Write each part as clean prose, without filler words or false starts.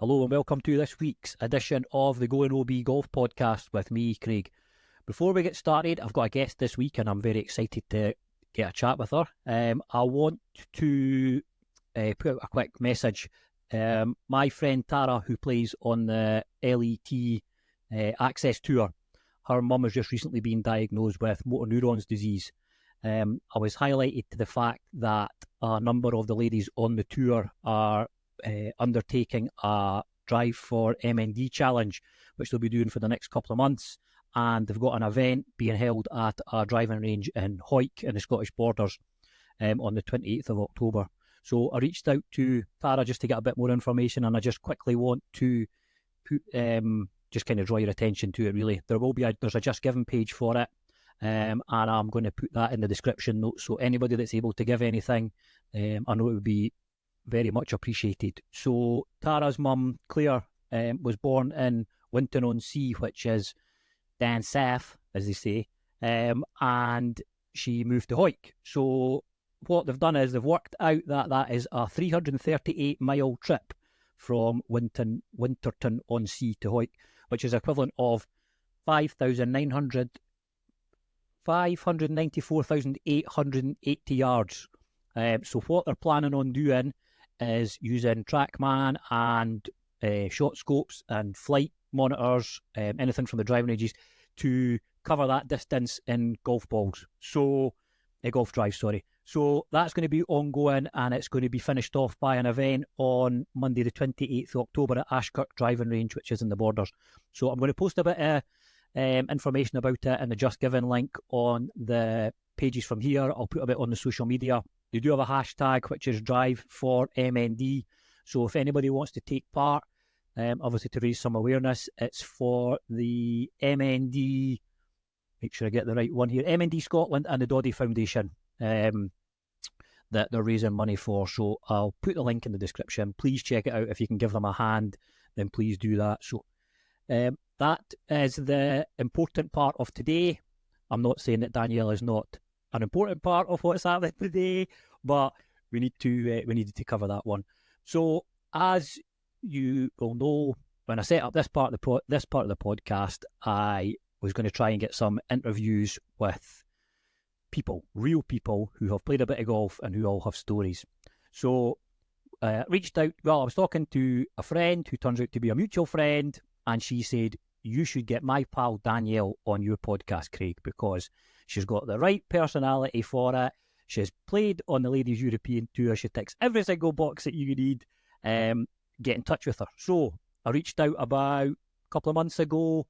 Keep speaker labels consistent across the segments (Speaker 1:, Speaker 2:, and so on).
Speaker 1: Hello and welcome to this week's edition of the Going OB Golf Podcast with me, Craig. Before we get started, I've got a guest this week and I'm very excited to get a chat with her. I want to put out a quick message. My friend Tara, who plays on the LET Access Tour, her mum has just recently been diagnosed with motor neurons disease. I was highlighted to the fact that a number of the ladies on the tour are undertaking a Drive for MND challenge, which they'll be doing for the next couple of months, and they've got an event being held at a driving range in Hawick in the Scottish Borders on the 28th of October. So I reached out to Tara just to get a bit more information, and I just quickly want to put, just kind of draw your attention to it really. There's a Just Giving page for it, and I'm going to put that in the description notes, so anybody that's able to give anything, I know it would be very much appreciated. So Tara's mum, Claire, was born in Winton-on-Sea, which is down south, as they say, and she moved to Hawick. So what they've done is they've worked out that that is a 338-mile trip from Winterton-on-Sea to Hawick, which is equivalent of 594,880 yards. So what they're planning on doing is using TrackMan and shot scopes and flight monitors, anything from the driving ranges, to cover that distance in golf balls. So, golf drives, sorry. So that's going to be ongoing, and it's going to be finished off by an event on Monday the 28th of October at Ashkirk Driving Range, which is in the Borders. So I'm going to post a bit of information about it and the Just Giving link on the pages from here. I'll put a bit on the social media. They do have a hashtag, which is Drive for MND. So if anybody wants to take part, obviously to raise some awareness, it's for the MND, make sure I get the right one here, MND Scotland and the Doddy Foundation that they're raising money for. So I'll put the link in the description. Please check it out. If you can give them a hand, then please do that. So that is the important part of today. I'm not saying that Danielle is not an important part of what's happening today, but we needed to cover that one. So as you will know, when I set up this part of the podcast, I was going to try and get some interviews with people, real people who have played a bit of golf and who all have stories. So reached out. Well, I was talking to a friend who turns out to be a mutual friend, and she said, "You should get my pal Danielle on your podcast, Craig, because she's got the right personality for it. She's played on the Ladies European Tour. She ticks every single box that you need. Get in touch with her." So I reached out about a couple of months ago.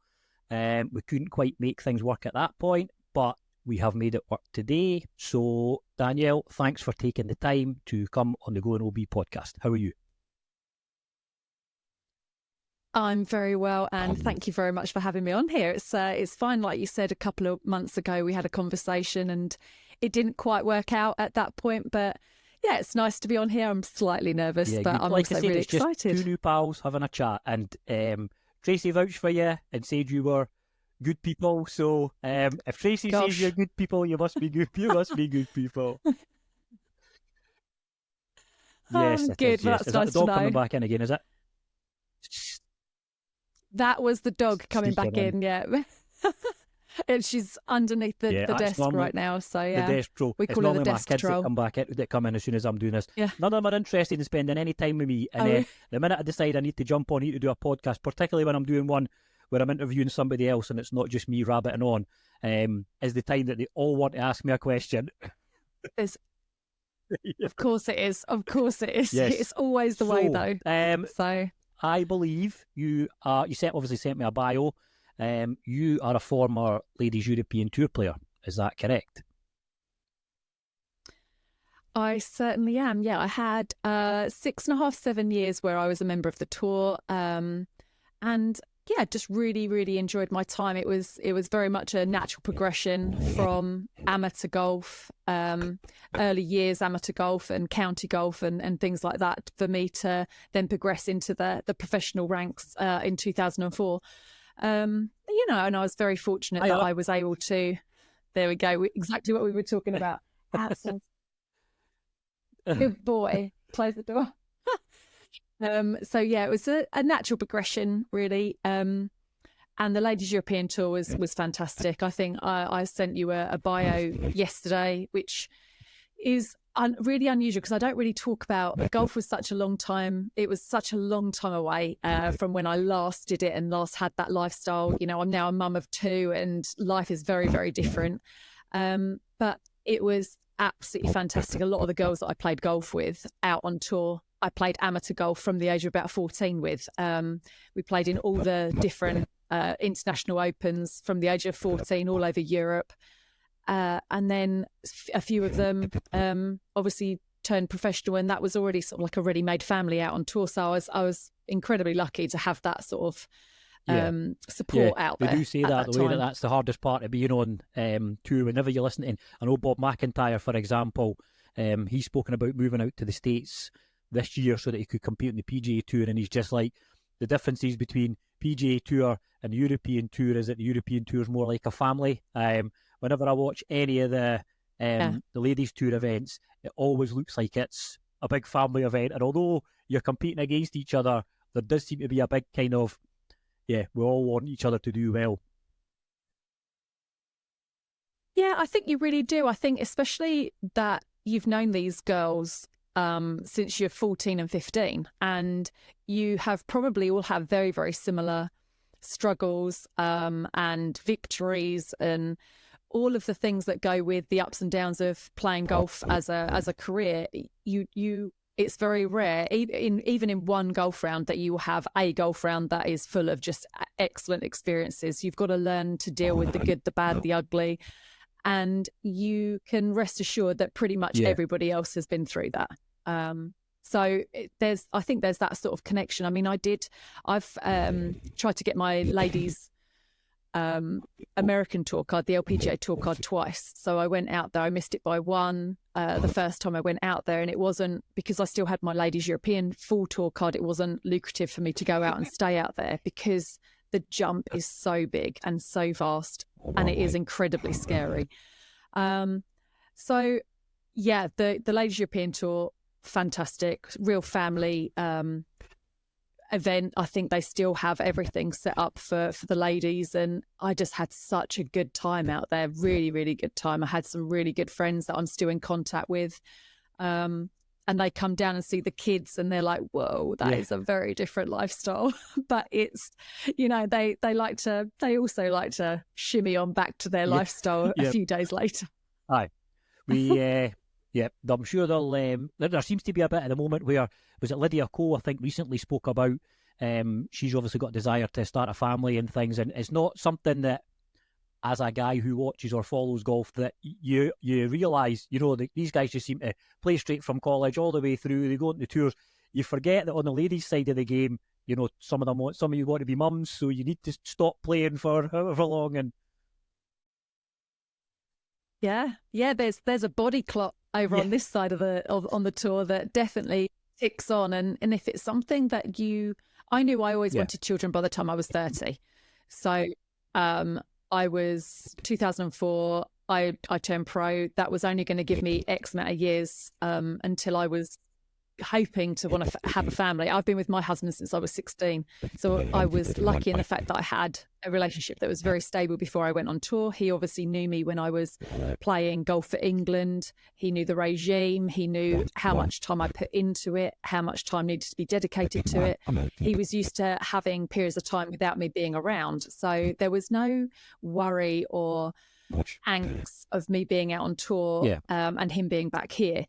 Speaker 1: We couldn't quite make things work at that point, but we have made it work today. So Danielle, thanks for taking the time to come on the Going OB podcast. How are you?
Speaker 2: I'm very well, and thank you very much for having me on here. It's fine. Like you said, a couple of months ago, we had a conversation and it didn't quite work out at that point. But yeah, it's nice to be on here. I'm slightly nervous, but I'm also really excited.
Speaker 1: Just two new pals having a chat, and Tracy vouched for you and said you were good people. So if Tracy says you're good people, you must be good. You must be good people. Yes,
Speaker 2: good.
Speaker 1: Is, yes.
Speaker 2: That's
Speaker 1: Is
Speaker 2: nice
Speaker 1: that the dog
Speaker 2: to know.
Speaker 1: coming back in again? Is it?
Speaker 2: That was the dog coming back in, yeah. And she's underneath the desk right now, so yeah.
Speaker 1: The desk troll.
Speaker 2: We call her the desk
Speaker 1: kids
Speaker 2: troll.
Speaker 1: That come in as soon as I'm doing this.
Speaker 2: Yeah.
Speaker 1: None of them are interested in spending any time with me. And the minute I decide I need to jump on here to do a podcast, particularly when I'm doing one where I'm interviewing somebody else and it's not just me rabbiting on, is the time that they all want to ask me a question.
Speaker 2: Of course it is. Of course it is.
Speaker 1: Yes.
Speaker 2: It's always the way, though. So
Speaker 1: I believe you obviously sent me a bio. You are a former Ladies European Tour player. Is that correct?
Speaker 2: I certainly am. Yeah, I had 6.5, 7 years where I was a member of the tour, and yeah, just really, really enjoyed my time. It was very much a natural progression from amateur golf, early years amateur golf and county golf and things like that for me to then progress into the professional ranks in 2004. And I was very fortunate that I was able to, there we go, exactly what we were talking about. Good boy. Close the door. So yeah, it was a natural progression, really. And the Ladies European Tour was fantastic. I think I sent you a bio yesterday, which is really unusual because I don't really talk about golf. Was such a long time. It was such a long time away from when I last did it and last had that lifestyle. You know, I'm now a mum of 2, and life is very, very different. But it was absolutely fantastic. A lot of the girls that I played golf with out on tour, I played amateur golf from the age of about 14 with. We played in all the different international opens from the age of 14 all over Europe. And then a few of them obviously turned professional, and that was already sort of like a ready-made family out on tour. So I was incredibly lucky to have that sort of support out there.
Speaker 1: They do say that the way that's the hardest part of being on tour. Whenever you listen to, I know Bob McIntyre, for example, he's spoken about moving out to the States this year so that he could compete on the PGA Tour, and he's just like, the differences between PGA Tour and the European Tour is that the European Tour is more like a family. Whenever I watch any of the Ladies Tour events, it always looks like it's a big family event, and although you're competing against each other, there does seem to be a big kind of, we all want each other to do well.
Speaker 2: Yeah, I think you really do. I think especially that you've known these girls since you're 14 and 15, and you have probably all have very, very similar struggles and victories and all of the things that go with the ups and downs of playing golf as a career. It's very rare, even in one golf round, that you will have a golf round that is full of just excellent experiences. You've got to learn to deal with the good, the bad, the ugly, and you can rest assured that pretty much everybody else has been through that. So I think there's that sort of connection. I mean, I've tried to get my ladies American tour card, the LPGA tour card, twice. So I went out there. I missed it by one the first time I went out there, and it wasn't because I still had my Ladies European full tour card. It wasn't lucrative for me to go out and stay out there because the jump is so big and so vast, and it is incredibly scary. So yeah, the Ladies European Tour, fantastic, real family event. I think they still have everything set up for the ladies, and I just had such a good time out there. Really, really good time. I had some really good friends that I'm still in contact with, and they come down and see the kids, and they're like, whoa, that is a very different lifestyle. But it's, you know, they also like to shimmy on back to their lifestyle a few days later.
Speaker 1: Aye, we I'm sure they'll there seems to be a bit at the moment where, was it Lydia Ko, I think, recently spoke about she's obviously got a desire to start a family and things, and it's not something that, as a guy who watches or follows golf, that you realise, you know, these guys just seem to play straight from college all the way through. They go on the tours. You forget that on the ladies' side of the game, you know, some of you want to be mums, so you need to stop playing for however long. And there's a body clock over on this side of on the tour that definitely ticks on, and if it's something that I knew I always wanted children by the time I was 30. So I was 2004, I turned pro. That was only going to give me X amount of years until I was hoping to want to have a family. I've been with my husband since I was 16. So I was lucky in the fact that I had a relationship that was very stable before I went on tour. He obviously knew me when I was playing golf for England. He knew the regime. He knew how much time I put into it, how much time needed to be dedicated to it. He was used to having periods of time without me being around. So there was no worry or angst of me being out on tour and him being back here.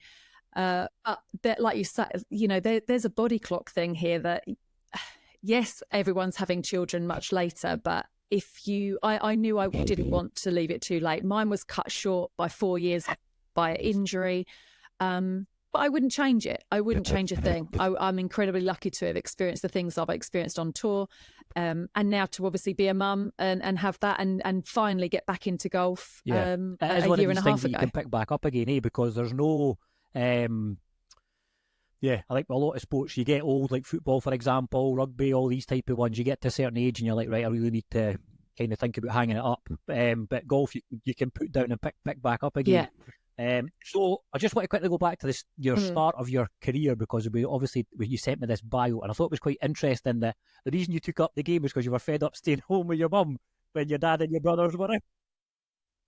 Speaker 1: But like you said, you know, there's a body clock thing here that, yes, everyone's having children much later, but I knew I didn't want to leave it too late. Mine was cut short by 4 years by injury, but I wouldn't change it. I wouldn't change a thing. I'm incredibly lucky to have experienced the things I've experienced on tour, and now to obviously be a mum and have that and finally get back into golf it is
Speaker 2: a
Speaker 1: one
Speaker 2: year
Speaker 1: of
Speaker 2: and a
Speaker 1: these things
Speaker 2: half
Speaker 1: that
Speaker 2: ago.
Speaker 1: you can pick back up again, because there's no... I think a lot of sports, you get old, like football, for example, rugby, all these type of ones, you get to a certain age and you're like, right, I really need to kind of think about hanging it up. But golf, you can put down and pick back up again. So I just want to quickly go back to this, your
Speaker 2: Mm.
Speaker 1: start of your career, because you sent me this bio, and I thought it was quite interesting that the reason you took up the game was because you were fed up staying home with your mum when your dad and your brothers were out.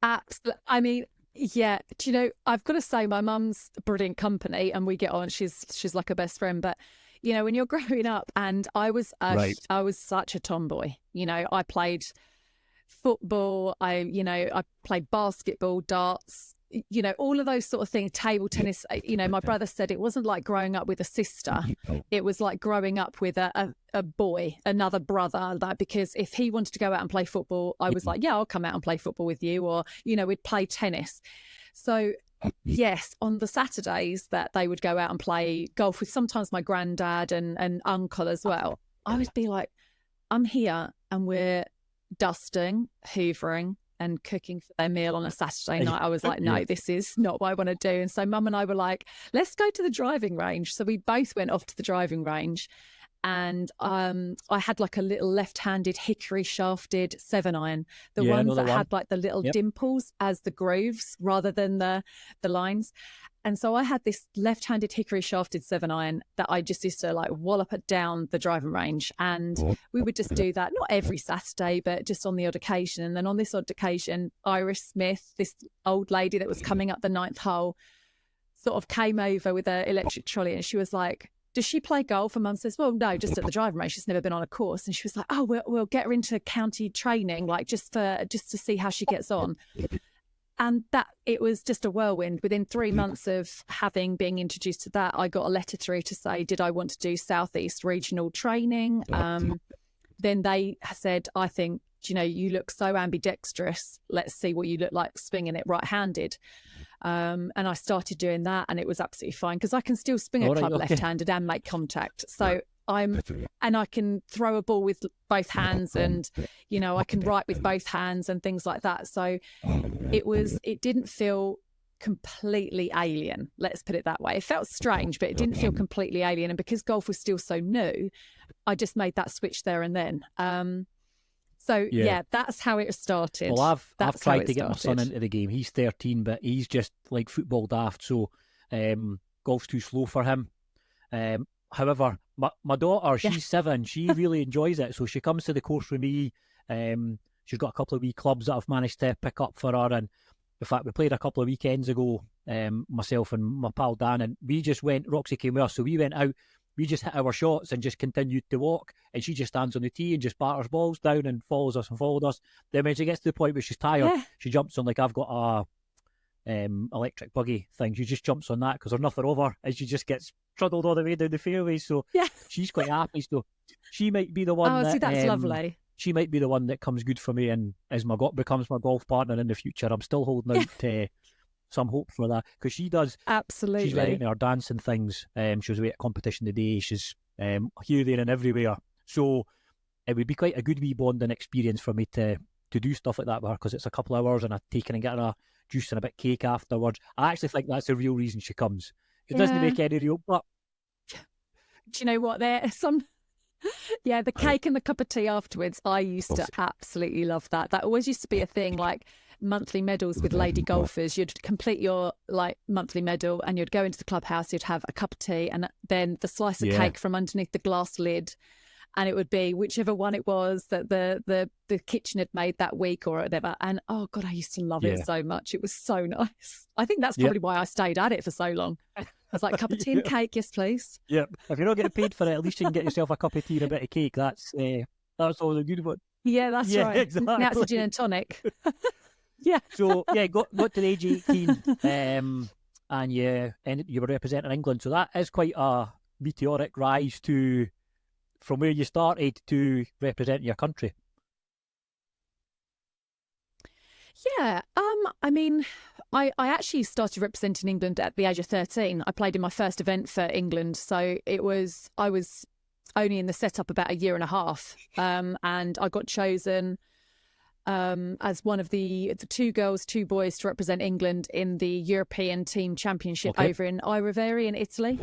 Speaker 2: Absolutely. I mean, yeah. Do you know? I've got to say, my mum's brilliant company, and we get on. She's like a best friend. But you know, when you're growing up, and I was such a tomboy. You know, I played football. I played basketball, darts. You know, all of those sort of things, table tennis. You know, my brother said it wasn't like growing up with a sister. It was like growing up with a boy, another brother. That because if he wanted to go out and play football, I was like, yeah, I'll come out and play football with you. Or, you know, we'd play tennis. So, yes, on the Saturdays that they would go out and play golf with sometimes my granddad and uncle as well, I would be like, I'm here and we're dusting, hoovering, and cooking for their meal on a Saturday night. I was like, no, this is not what I want to do. And so mum and I were like, let's go to the driving range. So we both went off to the driving range, and I had like a little left-handed hickory shafted 7-iron, the ones that had like the little dimples as the grooves rather than the lines. And so I had this left-handed hickory shafted 7-iron that I just used to like wallop it down the driving range. And we would just do that, not every Saturday, but just on the odd occasion. And then on this odd occasion, Iris Smith, this old lady that was coming up the 9th hole, sort of came over with an electric trolley, and she was like, does she play golf? And mum says, well, no, just at the driving range. She's never been on a course. And she was like, oh, we'll get her into county training, like just to see how she gets on. And that it was just a whirlwind. Within 3 months of being introduced to that, I got a letter through to say, did I want to do Southeast Regional training? Then they said, I think, you know, you look so ambidextrous. Let's see what you look like swinging it right-handed. And I started doing that, and it was absolutely fine because I can still swing a club left-handed and make contact. So and I can throw a ball with both hands, and, you know, I can write with both hands and things like that. So it didn't feel completely alien. Let's put it that way. It felt strange, but it didn't feel completely alien. And because golf was still so new, I just made that switch there and then. So yeah, that's how it started.
Speaker 1: Well, I've tried to get my son into the game. He's 13, but he's just like football daft. So golf's too slow for him. However, my daughter, she's 7. She really enjoys it. So she comes to the course with me. She's got a couple of wee clubs that I've managed to pick up for her. And in fact, we played a couple of weekends ago, myself and my pal Dan, and we just went, Roxy came with us. So we went out, we just hit our shots and just continued to walk. And she just stands on the tee and just batters balls down and follows us and followed us. Then when she gets to the point where she's tired, she jumps on, like I've got a electric buggy thing. She just jumps on that because there's nothing over, and she just gets trundled all the way down the fairway. So she's quite happy. So she might be the one.
Speaker 2: See, that's lovely.
Speaker 1: She might be the one that comes good for me and becomes my golf partner in the future. I'm still holding out some hope for that, because she does.
Speaker 2: Absolutely.
Speaker 1: She's very into her dancing things. She was away at competition today. She's here, there and everywhere. So it would be quite a good wee bonding experience for me to do stuff like that with her, because it's a couple of hours and I've taken and getting a juice and a bit of cake afterwards. I actually think that's the real reason she comes. It doesn't make any real, but
Speaker 2: do you know what? There's some. Yeah, the cake and the cup of tea afterwards. I used to absolutely love that. That always used to be a thing, like monthly medals with lady golfers. You'd complete your like monthly medal and you'd go into the clubhouse, you'd have a cup of tea and then the slice of cake from underneath the glass lid. And it would be whichever one it was that the kitchen had made that week or whatever. And oh God, I used to love it so much. It was so nice. I think that's probably why I stayed at it for so long. I was like, cup of tea and cake, yes, please.
Speaker 1: Yep. If you're not getting paid for it, at least you can get yourself a cup of tea and a bit of cake. That's always a good one.
Speaker 2: Yeah, that's right.
Speaker 1: Exactly.
Speaker 2: Now it's a gin and tonic.
Speaker 1: So got to the age of 18, and you were representing England. So that is quite a meteoric rise from where you started to representing your country.
Speaker 2: Yeah, I mean, I actually started representing England at the age of 13. I played in my first event for England, so I was only in the setup about a year and a half, and I got chosen as one of the 2 girls, 2 boys to represent England in the European Team Championship over in Ivorivari in Italy.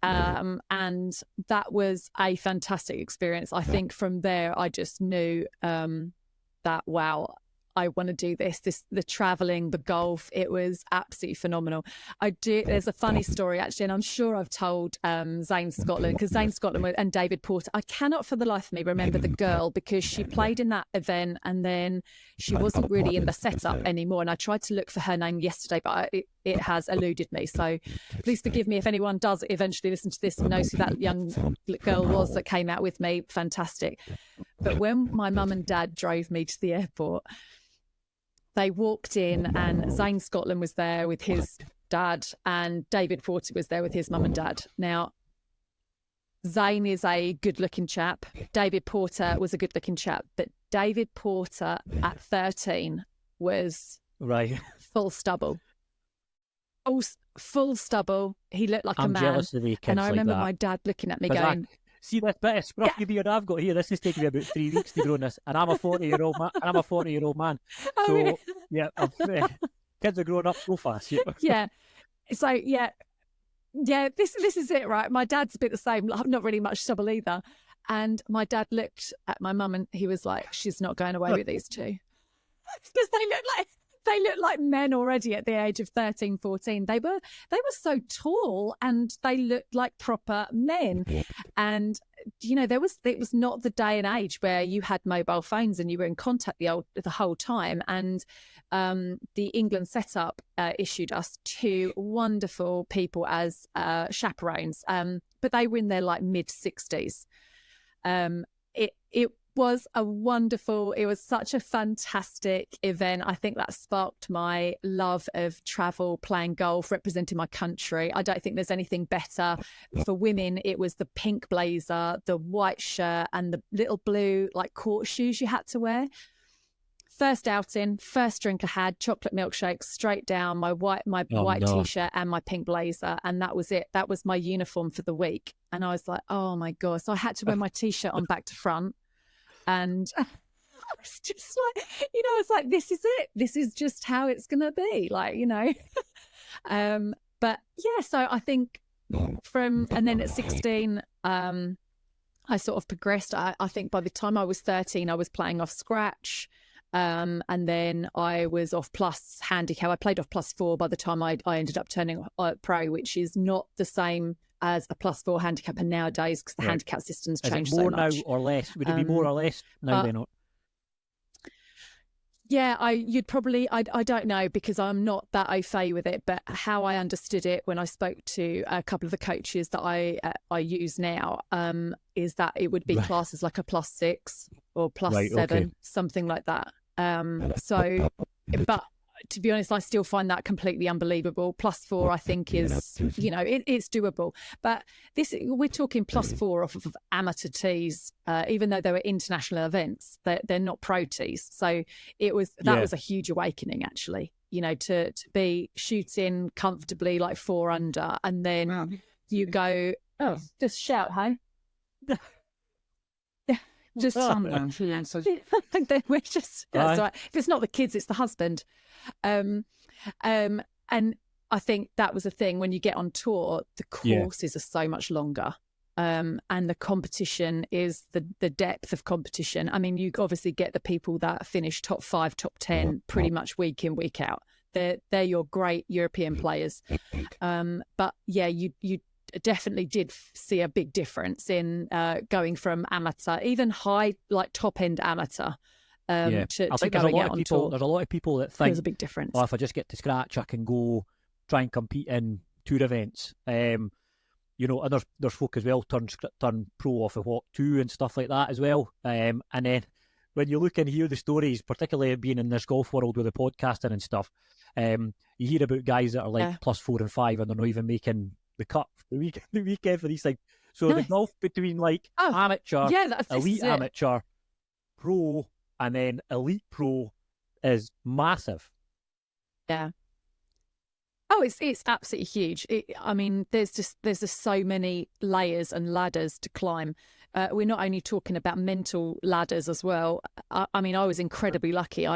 Speaker 2: And that was a fantastic experience. I think from there, I just knew that, wow, I want to do the traveling, the golf. It was absolutely phenomenal. There's a funny story actually, and I'm sure I've told Zane Scotland, because Zane Scotland and David Porter, I cannot for the life of me remember the girl, because she played in that event and then she wasn't really in the setup anymore. And I tried to look for her name yesterday, but it has eluded me. So please forgive me if anyone does eventually listen to this and knows who that young girl was that came out with me. Fantastic. But when my mum and dad drove me to the airport, they walked in and Zane Scotland was there with his dad and David Porter was there with his mum and dad. Now, Zane is a good-looking chap. David Porter was a good-looking chap. But David Porter at 13 was full stubble. Full stubble. He looked like a man. I'm jealous of the kids. And I remember my dad looking at me going...
Speaker 1: See this bit of scruffy beard I've got here. This has taken me about 3 weeks to grow this, and I'm a 40-year-old man. And I'm a 40-year-old man. So really? Yeah, kids are growing up so fast.
Speaker 2: Yeah. So yeah. This is it, right? My dad's a bit the same. Not really much stubble either. And my dad looked at my mum and he was like, "She's not going away with these two," because they look like men already at the age of 13, 14. They were so tall and they looked like proper men. And, it was not the day and age where you had mobile phones and you were in contact the whole time. And the England setup issued us 2 wonderful people as chaperones. But they were in their mid-60s. It was such a fantastic event. I think that sparked my love of travel, playing golf, representing my country. I don't think there's anything better. For women, it was the pink blazer, the white shirt and the little blue court shoes you had to wear. First outing, first drink I had, chocolate milkshake, straight down, my white T-shirt and my pink blazer. And that was it. That was my uniform for the week. And I was like, oh my God. So I had to wear my T-shirt on back to front. And I was just it's like, this is it. This is just how it's going to be, but yeah, so I think and then at 16, I sort of progressed. I think by the time I was 13, I was playing off scratch. And then I was off plus handicap. I played off +4 by the time I ended up turning pro, which is not the same as a +4 handicapper nowadays, because the handicap system's changed so much.
Speaker 1: More now or less? Would it be more or less now then?
Speaker 2: Yeah, you'd probably, I don't know, because I'm not that au fait with it, but how I understood it when I spoke to a couple of the coaches that I use now, is that it would be classed as like a +6 or +7, something like that. But to be honest, I still find that completely unbelievable. +4, I think, is, it's doable. But we're talking +4 off of amateur tees, even though they were international events, they're not pro tees. So that was a huge awakening, actually, to be shooting comfortably 4 under, and then you go, just shout, hey? Just something. We're just, that's right. If it's not the kids, it's the husband. And I think that was a thing when you get on tour, the courses are so much longer. And the competition is the depth of competition. I mean, you obviously get the people that finish top 5, top 10 pretty much week in, week out. They're your great European players. But yeah, you definitely did see a big difference in going from amateur, even high, top end amateur, to going out on tour.
Speaker 1: There's a lot of people that think
Speaker 2: there's a big difference.
Speaker 1: Well, if I just get to scratch, I can go try and compete in tour events. And there's folk as well turn pro off of Walk 2 and stuff like that as well. And then when you look and hear the stories, particularly being in this golf world with the podcasting and stuff, you hear about guys that are +4 and 5 and they're not even making the cut the weekend for these things. So the gulf between amateur, elite amateur, pro, and then elite pro is massive.
Speaker 2: Yeah. Oh, it's absolutely huge. I mean, there's just so many layers and ladders to climb. We're not only talking about mental ladders as well. I mean, I was incredibly lucky.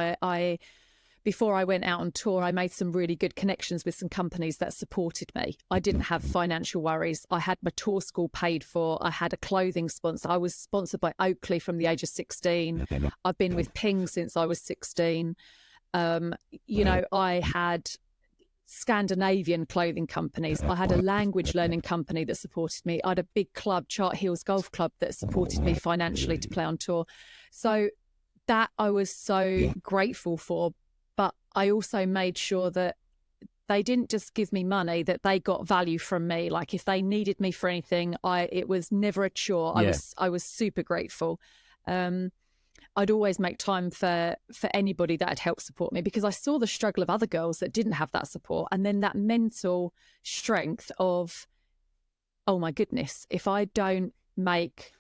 Speaker 2: before I went out on tour, I made some really good connections with some companies that supported me. I didn't have financial worries. I had my tour school paid for. I had a clothing sponsor. I was sponsored by Oakley from the age of 16. I've been with Ping since I was 16. You know, I had Scandinavian clothing companies. I had a language learning company that supported me. I had a big club, Chart Hills Golf Club, that supported me financially to play on tour. So that I was so grateful for. But I also made sure that they didn't just give me money, that they got value from me. Like if they needed me for anything, it was never a chore.
Speaker 1: Yeah.
Speaker 2: I was super grateful. I'd always make time for anybody that had helped support me, because I saw the struggle of other girls that didn't have that support. And then that mental strength of, oh my goodness, if I don't make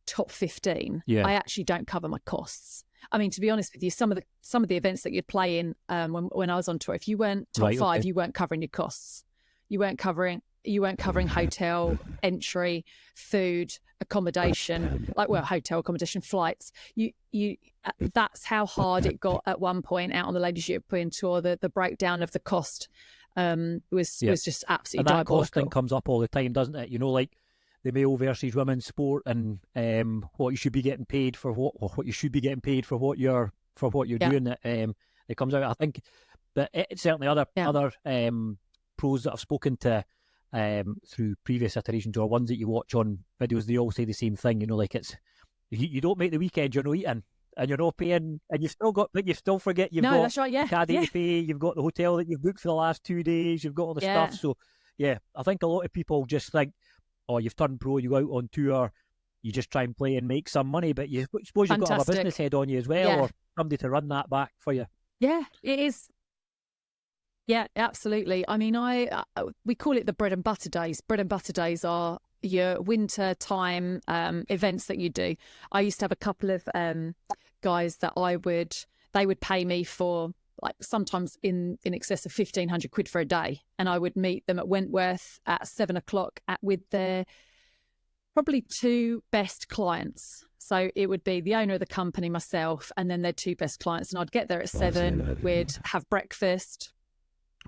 Speaker 2: top 15, I actually don't cover my costs. I mean, to be honest with you, some of the events that you'd play in when I was on tour, if you weren't top five, you weren't covering your costs. You weren't covering hotel, entry, food, accommodation, hotel accommodation, flights. You that's how hard it got at one point out on the Ladies European Tour. The breakdown of the cost was just absolutely
Speaker 1: and that
Speaker 2: diabolical.
Speaker 1: cost thing comes up all the time, doesn't it? You know, like the male versus women's sport, and what you should be getting paid for what you should be getting paid for what you're doing. It comes out, I think, but it's certainly other pros that I've spoken to through previous iterations, or ones that you watch on videos, they all say the same thing. You know, like it's you don't make the weekend, you're not eating, and you're not paying, and you still forget you've got
Speaker 2: that's right,
Speaker 1: caddy to pay, you've got the hotel that you've booked for the last 2 days, you've got all the stuff. So I think a lot of people just think, oh, you've turned pro, you go out on tour, you just try and play and make some money, but you suppose you've got to have a business head on you as well, or somebody to run that back for you.
Speaker 2: Yeah, it is. Yeah, absolutely. I mean, we call it the bread and butter days. Bread and butter days are your winter time events that you do. I used to have a couple of guys that they would pay me for, like, sometimes in excess of 1,500 quid for a day, and I would meet them at Wentworth at 7 o'clock with their probably 2 best clients. So it would be the owner of the company, myself, and then their 2 best clients. And I'd get there at 7. We'd have breakfast.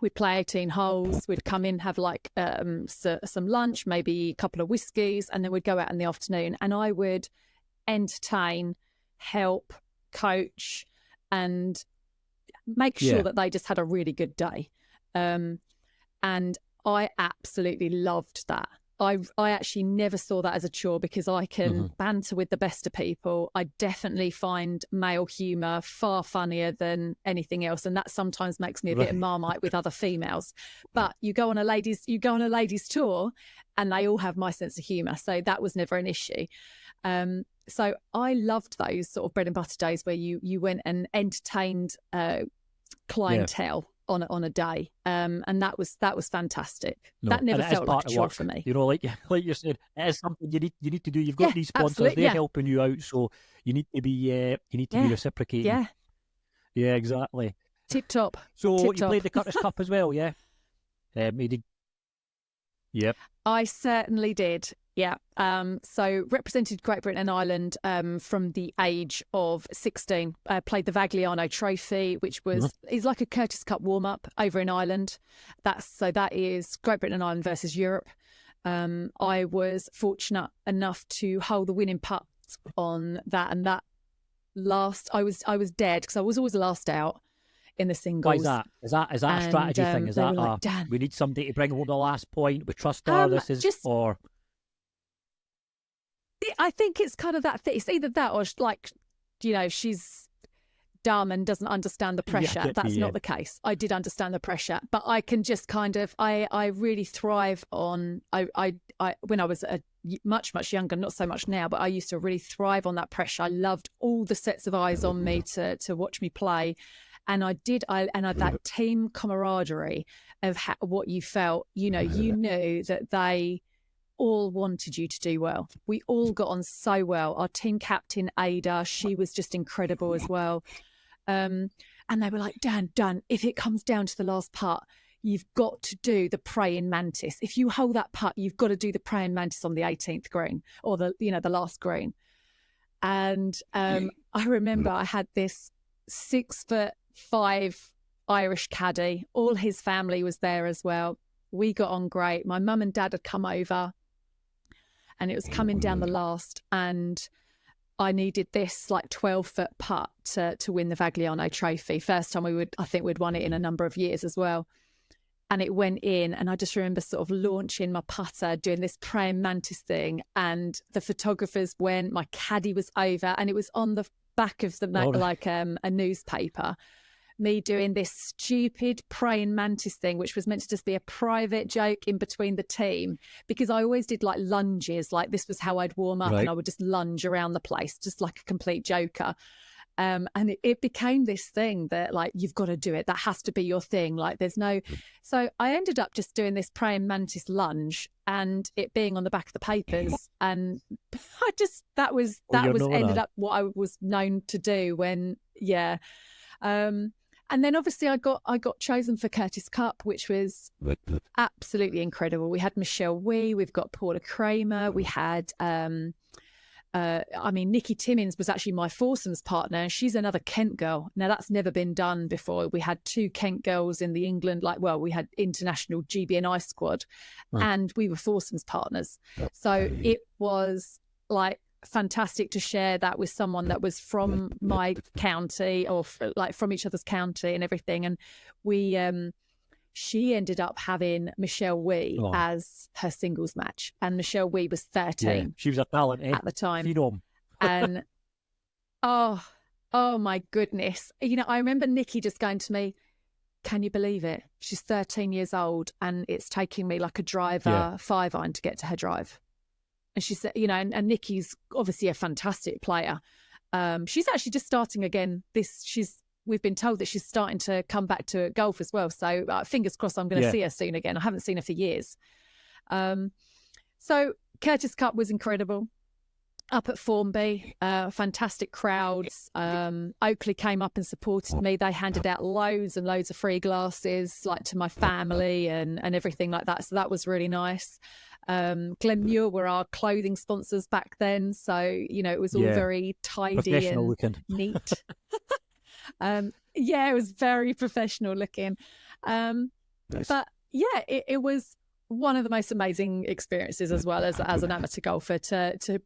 Speaker 2: We'd play 18 holes. We'd come in, have some lunch, maybe a couple of whiskies, and then we'd go out in the afternoon. And I would entertain, help, coach, and make sure that they just had a really good day. And I absolutely loved that. I actually never saw that as a chore, because I can banter with the best of people. I definitely find male humour far funnier than anything else, and that sometimes makes me a bit of Marmite with other females. But you go on a ladies tour, and they all have my sense of humour, so that was never an issue. So I loved those sort of bread and butter days where you went and entertained clientele on a day, and that was fantastic. That never felt like a chore for me.
Speaker 1: You know, like you said, it is something you need to do. You've got these sponsors; they're helping you out, so you need to be reciprocating. Yeah, exactly.
Speaker 2: Tip top.
Speaker 1: So you played the Curtis Cup as well, yeah? Yep.
Speaker 2: I certainly did. Yeah. So represented Great Britain and Ireland from the age of 16. Played the Vagliano Trophy, which is like a Curtis Cup warm up over in Ireland. That is Great Britain and Ireland versus Europe. I was fortunate enough to hold the winning putt on that, and that I was dead, because I was always last out in the singles.
Speaker 1: Why is that? Is that a strategy thing? Is that like, we need somebody to bring home the last point? We trust her.
Speaker 2: I think it's kind of that thing. It's either that, or she's dumb and doesn't understand the pressure. That's not the case. I did understand the pressure, but I can just kind of, I really thrive on, I when I was much younger, not so much now, but I used to really thrive on that pressure. I loved all the sets of eyes on me to watch me play. And I that team camaraderie of what you felt, you knew that they all wanted you to do well. We all got on so well. Our team captain, Ada, she was just incredible as well. And they were like, Dan, if it comes down to the last putt, you've got to do the praying mantis. If you hold that putt, you've got to do the praying mantis on the 18th green, or the last green. And I remember I had this 6'5" Irish caddy. All his family was there as well. We got on great. My mum and dad had come over, and it was coming down the last, and I needed this like 12-foot putt to win the Vagliano Trophy. First time I think we'd won it in a number of years as well. And it went in, and I just remember sort of launching my putter, doing this praying mantis thing, and the photographers went, my caddy was over, and it was on the back of the a newspaper, me doing this stupid praying mantis thing, which was meant to just be a private joke in between the team, because I always did like lunges, like this was how I'd warm up, and I would just lunge around the place just like a complete joker. And it became this thing that like, you've got to do it, that has to be your thing, like there's no. So I ended up just doing this praying mantis lunge, and it being on the back of the papers, and that was ended up what I was known to do when and then obviously I got chosen for Curtis Cup, which was absolutely incredible. We had Michelle Wee, we've got Paula Kramer, we had Nikki Timmins was actually my foursomes partner, and she's another Kent girl. Now that's never been done before. We had 2 Kent girls in the England, we had international GBNI squad, and we were foursomes partners. So it was like fantastic to share that with someone that was from my county, or like from each other's county and everything. And we she ended up having Michelle Wee as her singles match, and Michelle Wee was 13.
Speaker 1: Yeah, she was a talent
Speaker 2: at the time.
Speaker 1: Phenom.
Speaker 2: And oh my goodness, I remember Nikki just going to me, can you believe it, she's 13 years old and it's taking me like a driver 5-iron to get to her drive. And she said, and Nikki's obviously a fantastic player. She's actually just starting again. We've been told that she's starting to come back to golf as well. So fingers crossed I'm going to see her soon again. I haven't seen her for years. So Curtis Cup was incredible. Up at Formby, fantastic crowds. Oakley came up and supported me. They handed out loads and loads of free glasses, like to my family and everything like that. So that was really nice. Glenmuir were our clothing sponsors back then, so it was all very tidy and
Speaker 1: looking.
Speaker 2: Neat. It was very professional looking.
Speaker 1: Nice.
Speaker 2: But it was one of the most amazing experiences as well as an amateur golfer to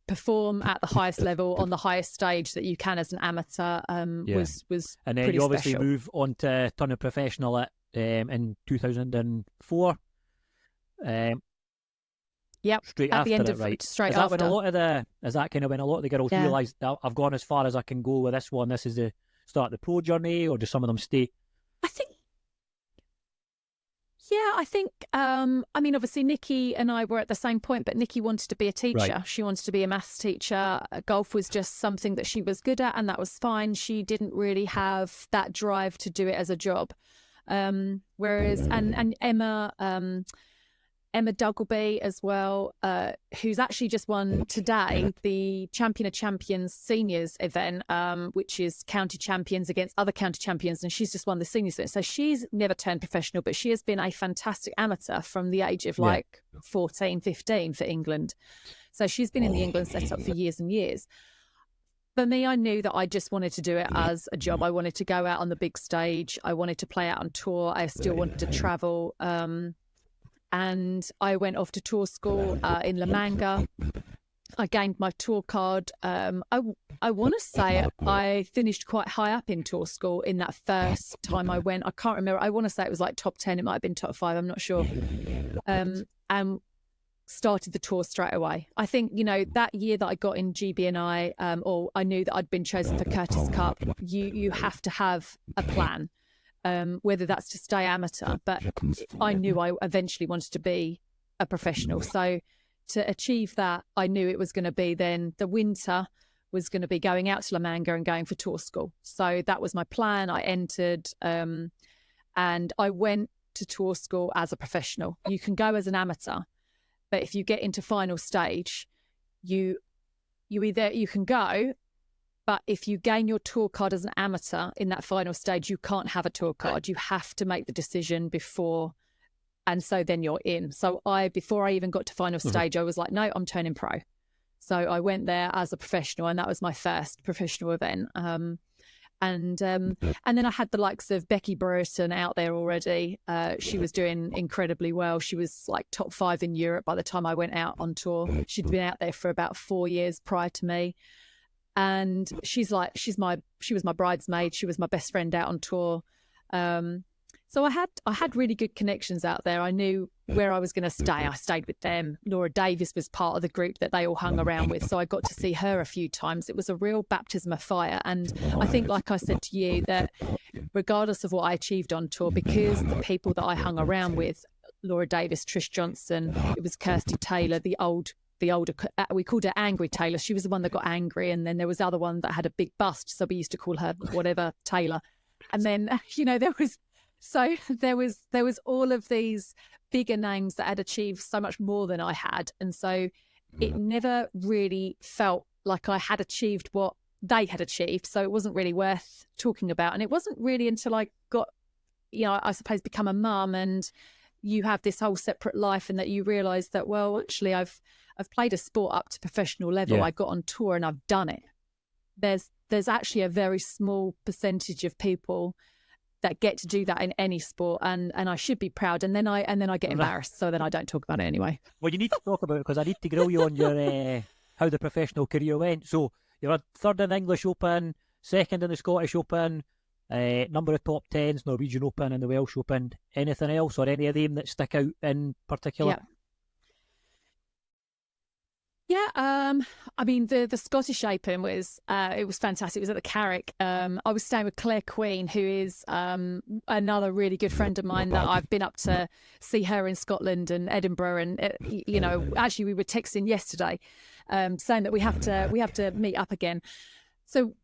Speaker 2: perform at the highest level on the highest stage that you can as an amateur. Was
Speaker 1: and then you obviously
Speaker 2: special.
Speaker 1: move on to turn a professional in 2004.
Speaker 2: Yep,
Speaker 1: straight
Speaker 2: at
Speaker 1: after
Speaker 2: the end
Speaker 1: it,
Speaker 2: of
Speaker 1: right?
Speaker 2: straight
Speaker 1: Is that
Speaker 2: after.
Speaker 1: Is that kind of when a lot of the girls realise that I've gone as far as I can go with this one? This is the start of the pro journey, or do some of them stay?
Speaker 2: I think, obviously Nikki and I were at the same point, but Nikki wanted to be a teacher.
Speaker 1: Right.
Speaker 2: She wanted to be a maths teacher. Golf was just something that she was good at, and that was fine. She didn't really have that drive to do it as a job. Whereas, and Emma Duggleby as well, who's actually just won today the Champion of Champions seniors event, which is county champions against other county champions, and she's just won the seniors event. So she's never turned professional, but she has been a fantastic amateur from the age of 14, 15 for England. So she's been in the England setup for years and years. For me, I knew that I just wanted to do it as a job. I wanted to go out on the big stage. I wanted to play out on tour. I still wanted to travel. And I went off to tour school in La Manga. I gained my tour card. I want to say I finished quite high up in tour school in that first time I went. I can't remember. I want to say it was like top 10. It might have been top 5. I'm not sure. And started the tour straight away. I think, that year that I got in GBNI, or I knew that I'd been chosen for Curtis Cup, you have to have a plan. Whether that's to stay amateur, but I knew I eventually wanted to be a professional. So to achieve that, I knew it was going to be then the winter was going to be going out to La Manga and going for tour school. So that was my plan. I entered and I went to tour school as a professional. You can go as an amateur, but if you get into final stage, you can go. But if you gain your tour card as an amateur in that final stage, you can't have a tour card. You have to make the decision before. And so then you're in. So before I even got to final stage, I was like, no, I'm turning pro. So I went there as a professional, and that was my first professional event. And then I had the likes of Becky Brereton out there already. She was doing incredibly well. She was like top 5 in Europe by the time I went out on tour. She'd been out there for about 4 years prior to me. And she was my bridesmaid. She was my best friend out on tour. So I had really good connections out there. I knew where I was going to stay. I stayed with them. Laura Davis was part of the group that they all hung around with. So I got to see her a few times. It was a real baptism of fire. And I think, like I said to you, that regardless of what I achieved on tour, because the people that I hung around with, Laura Davis, Trish Johnson, it was Kirsty Taylor, the older, we called her Angry Taylor. She was the one that got angry. And then there was the other one that had a big bust. So we used to call her whatever Taylor. And then, there was all of these bigger names that had achieved so much more than I had. And so it never really felt like I had achieved what they had achieved. So it wasn't really worth talking about. And it wasn't really until I got, I suppose, become a mum and you have this whole separate life, and that you realise that, well, actually I've played a sport up to professional level. Yeah. I got on tour and I've done it. There's actually a very small percentage of people that get to do that in any sport, and I should be proud. And then I get embarrassed, so then I don't talk about it anyway.
Speaker 1: Well, you need to talk about it, because I need to grill you on your how the professional career went. So you were 3rd in the English Open, 2nd in the Scottish Open, number of top 10s, Norwegian Open and the Welsh Open. Anything else, or any of them that stick out in particular?
Speaker 2: Yeah. Yeah, I mean, the Scottish Open was it was fantastic. It was at the Carrick. I was staying with Claire Queen, who is another really good friend of mine that I've been up to see her in Scotland and Edinburgh. And actually, we were texting yesterday, saying that we have to meet up again. So,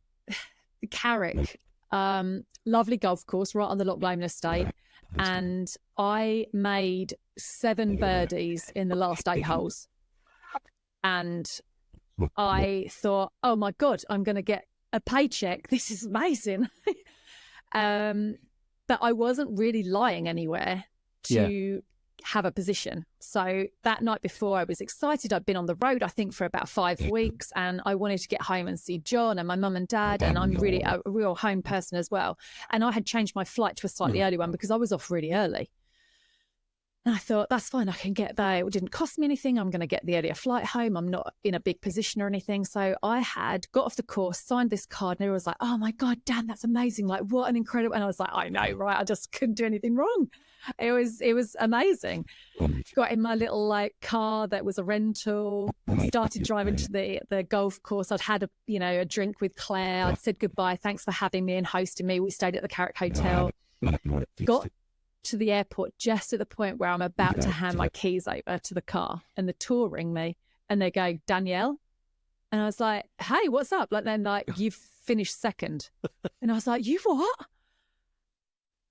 Speaker 2: the Carrick, lovely golf course right on the Loch Lomond estate, and I made 7 birdies in the last 8 holes. And I thought, oh my God, I'm going to get a paycheck. This is amazing. But I wasn't really lying anywhere to have a position. So that night before, I was excited. I'd been on the road, I think, for about 5 weeks, and I wanted to get home and see John and my mum and dad. And I'm really a real home person as well. And I had changed my flight to a slightly early one because I was off really early. And I thought, that's fine, I can get there. It didn't cost me anything. I'm going to get the earlier flight home. I'm not in a big position or anything. So I had got off the course, signed this card, and everyone was like, oh my God, Dan, that's amazing. Like, what an incredible. And I was like, I know, right? I just couldn't do anything wrong. It was amazing. Got in my little car that was a rental, started driving to the golf course. I'd had a drink with Claire. I'd said goodbye. Thanks for having me and hosting me. We stayed at the Carrick Hotel. Got to the airport just at the point where I'm about to hand my keys over to the car, and the tour ring me and they go, Danielle. And I was like, hey, what's up? You've finished 2nd. And I was like, you what?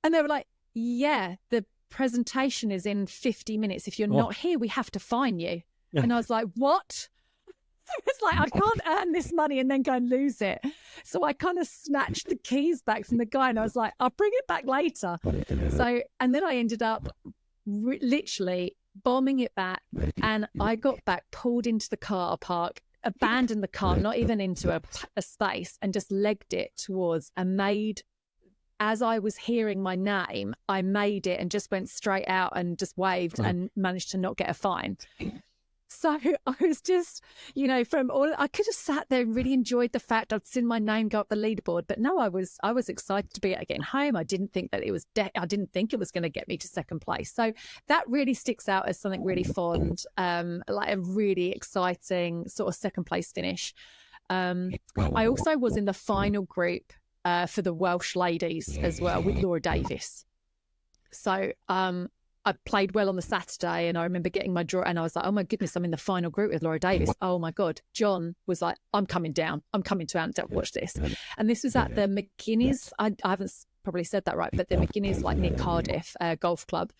Speaker 2: And they were like, yeah, the presentation is in 50 minutes. If you're not here, we have to fine you. And I was like, what? It's like, I can't earn this money and then go and lose it. So I kind of snatched the keys back from the guy, and I was like, I'll bring it back later. So, and then I ended up literally bombing it back, and I got back, pulled into the car park, abandoned the car, not even into a space, and just legged it towards, and made, as I was hearing my name, I made it and just went straight out and just waved and managed to not get a fine. So I was just, from all, I could have sat there and really enjoyed the fact I'd seen my name go up the leaderboard. But no, I was excited to be getting home. I didn't think that it was, I didn't think it was going to get me to 2nd place. So that really sticks out as something really fond, like a really exciting sort of 2nd place finish. I also was in the final group for the Welsh ladies as well with Laura Davis. So, I played well on the Saturday, and I remember getting my draw, and I was like, oh my goodness, I'm in the final group with Laura Davis. Oh my God. John was like, I'm coming down. I'm coming to Amsterdam. Watch this. And this was at the McGuinness. I haven't probably said that right, but the McGuinness, near Cardiff golf club.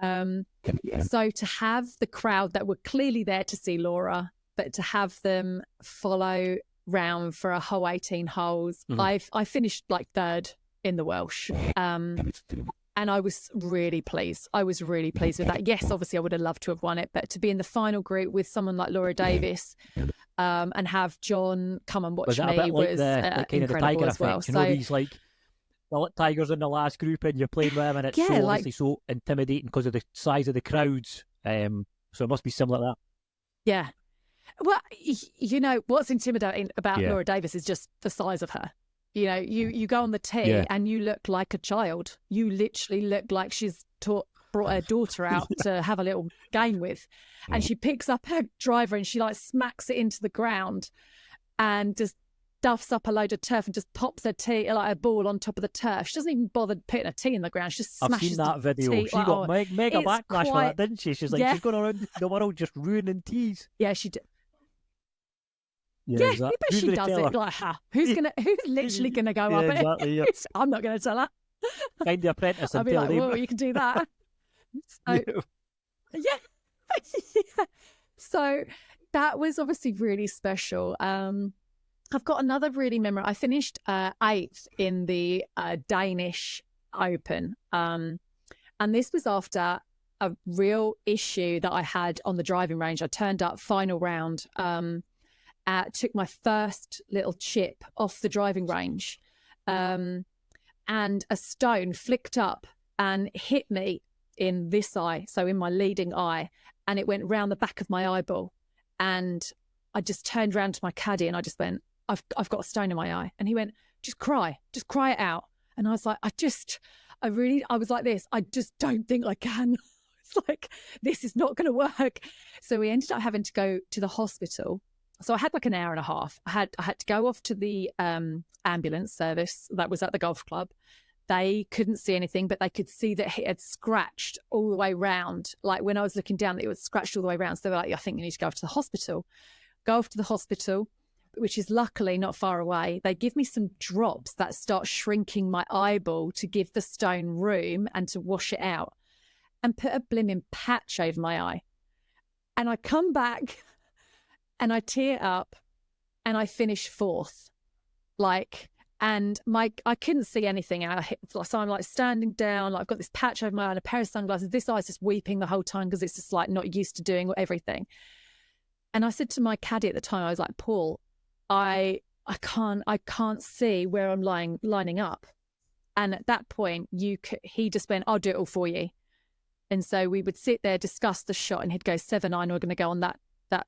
Speaker 2: So to have the crowd that were clearly there to see Laura, but to have them follow round for a whole 18 holes, I finished 3rd in the Welsh. And I was really pleased. I was really pleased with that. Yes, obviously I would have loved to have won it, but to be in the final group with someone like Laura Davis and have John come and watch
Speaker 1: that a
Speaker 2: me
Speaker 1: bit like
Speaker 2: was
Speaker 1: like kind of the
Speaker 2: incredible
Speaker 1: tiger
Speaker 2: as well.
Speaker 1: effect? You know, these like the tigers in the last group and you're playing with them and it's so obviously so intimidating because of the size of the crowds. So it must be similar to that.
Speaker 2: Yeah. Well, you know, what's intimidating about Laura Davis is just the size of her. You know, you go on the tee and you look like a child. You literally look like she's brought her daughter out to have a little game with. And she picks up her driver and she like smacks it into the ground and just duffs up a load of turf and just pops her tee, like a ball on top of the turf. She doesn't even bother putting a tee in the ground. She just smashes
Speaker 1: I've seen that video.
Speaker 2: Tee.
Speaker 1: She got mega backlash for that, didn't she? She's like, she's going around the world just ruining tees.
Speaker 2: Yeah, she did.
Speaker 1: Yeah,
Speaker 2: but she does it like, who's literally gonna go up
Speaker 1: exactly,
Speaker 2: it? I'm not gonna tell her.
Speaker 1: Kind of apprentice.
Speaker 2: I'll be like, well, you can do that. So, yeah. So that was obviously really special. I've got another really memorable. I finished 8th in the Danish Open, and this was after a real issue that I had on the driving range. I turned up final round. Took my first little chip off the driving range, and a stone flicked up and hit me in this eye, so in my leading eye, and it went round the back of my eyeball. And I just turned around to my caddy and I just went, I've got a stone in my eye. And he went, just cry it out. And I was like, I was like this, I just don't think I can. It's like, this is not going to work. So we ended up having to go to the hospital. So I had like an hour and a half. I had to go off to the ambulance service that was at the golf club. They couldn't see anything, but they could see that it had scratched all the way round. Like when I was looking down, it was scratched all the way around. So they were like, I think you need to go off to the hospital. Go off to the hospital, which is luckily not far away. They give me some drops that start shrinking my eyeball to give the stone room and to wash it out, and put a blimmin' patch over my eye. And I come back and I tear up and I finish 4th. And I couldn't see anything out. So I'm like standing down, like I've got this patch over my eye and a pair of sunglasses. This eye's just weeping the whole time because it's just like not used to doing everything. And I said to my caddy at the time, I was like, Paul, I can't see where I'm lining up. And at that point, he just went, I'll do it all for you. And so we would sit there, discuss the shot, and he'd go 7-9. We're going to go on that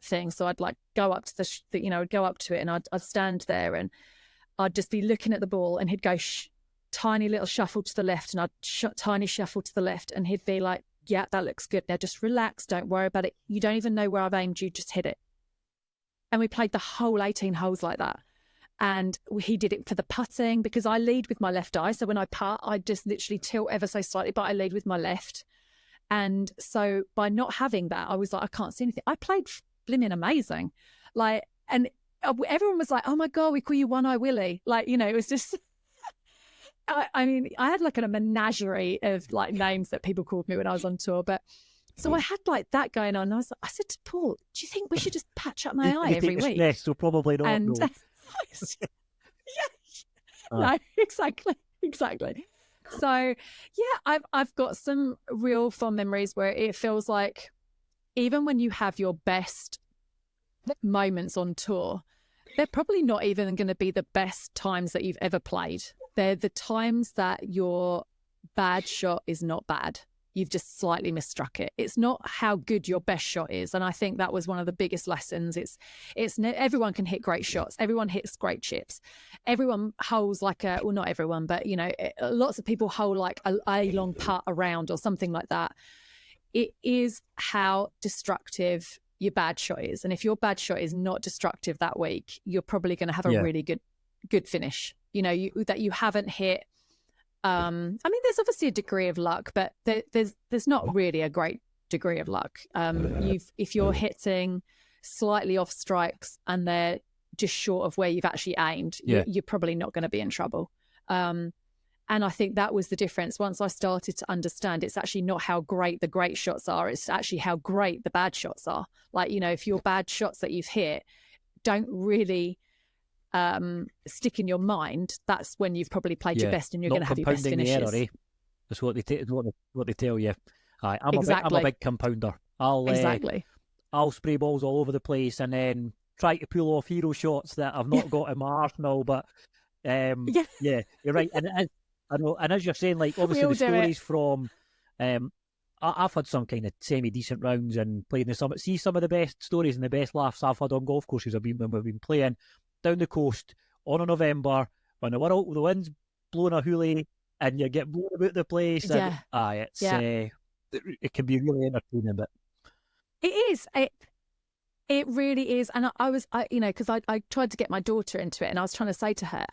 Speaker 2: thing. So I'd like go up to go up to it, and I'd stand there, and I'd just be looking at the ball, and he'd go tiny little shuffle to the left, and I'd tiny shuffle to the left, and he'd be like, yeah, that looks good. Now just relax. Don't worry about it. You don't even know where I've aimed. You just hit it. And we played the whole 18 holes like that. And he did it for the putting, because I lead with my left eye. So when I putt, I just literally tilt ever so slightly, but I lead with my left. And so by not having that, I was like, I can't see anything. I played blimmin' amazing. Like, and everyone was like, oh my God, we call you One Eye Willie. Like, you know, it was just, I mean, I had like a menagerie of like names that people called me when I was on tour. But so I had like that going on. And I said to Paul, do you think we should just patch up my eye every week?
Speaker 1: Yes, so probably not.
Speaker 2: And
Speaker 1: no.
Speaker 2: No, exactly. So yeah, I've got some real fond memories where it feels like even when you have your best moments on tour, they're probably not even going to be the best times that you've ever played. They're the times that your bad shot is not bad. You've just slightly misstruck it. It's not how good your best shot is. And I think that was one of the biggest lessons. Everyone can hit great shots. Everyone hits great chips. Everyone holds like well, not everyone, but you know, lots of people hold like a long putt around or something like that. It is how destructive your bad shot is. And if your bad shot is not destructive that week, you're probably going to have a really good finish. You know, that you haven't hit. I mean, there's obviously a degree of luck, but there's not really a great degree of luck. If you're hitting slightly off strikes and they're just short of where you've actually aimed, you're probably not going to be in trouble. And I think that was the difference. Once I started to understand, it's actually not how great the great shots are, it's actually how great the bad shots are. Like, you know, if your bad shots that you've hit don't really stick in your mind, that's when you've probably played your best and you're going to have your best finishes.
Speaker 1: That's what they tell you. I'm
Speaker 2: Exactly.
Speaker 1: a big compounder.
Speaker 2: Exactly.
Speaker 1: I'll spray balls all over the place and then try to pull off hero shots that I've not got in my arsenal. But
Speaker 2: Yeah,
Speaker 1: yeah, you're right. And it is, I know. And as you're saying, like
Speaker 2: we
Speaker 1: obviously
Speaker 2: all
Speaker 1: the
Speaker 2: do it.
Speaker 1: stories from, I've had some kind of semi-decent rounds and played in the summit. See some of the best stories and the best laughs I've had on golf courses have been when we've been playing down the coast on a November when the wind's blowing a hoolie and you get blown about the place. And
Speaker 2: Yeah.
Speaker 1: it's
Speaker 2: Yeah.
Speaker 1: it can be really entertaining. But
Speaker 2: It is. It really is. And because I tried to get my daughter into it, and I was trying to say to her,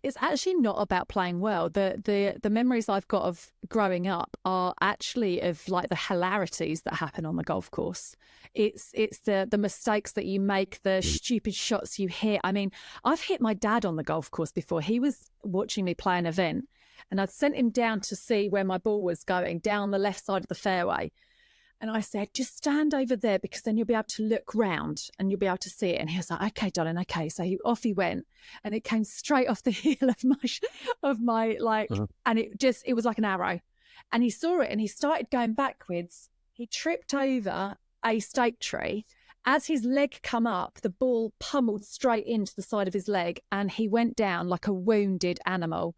Speaker 2: it's actually not about playing well. The memories I've got of growing up are actually of like the hilarities that happen on the golf course. It's the mistakes that you make, the stupid shots you hit. I mean, I've hit my dad on the golf course before. He was watching me play an event, and I'd sent him down to see where my ball was going down the left side of the fairway. And I said, just stand over there because then you'll be able to look round and you'll be able to see it. And he was like, okay, darling, okay. So off he went, and it came straight off the heel of my and it was like an arrow. And he saw it and he started going backwards. He tripped over a stake tree. As his leg come up, the ball pummeled straight into the side of his leg, and he went down like a wounded animal.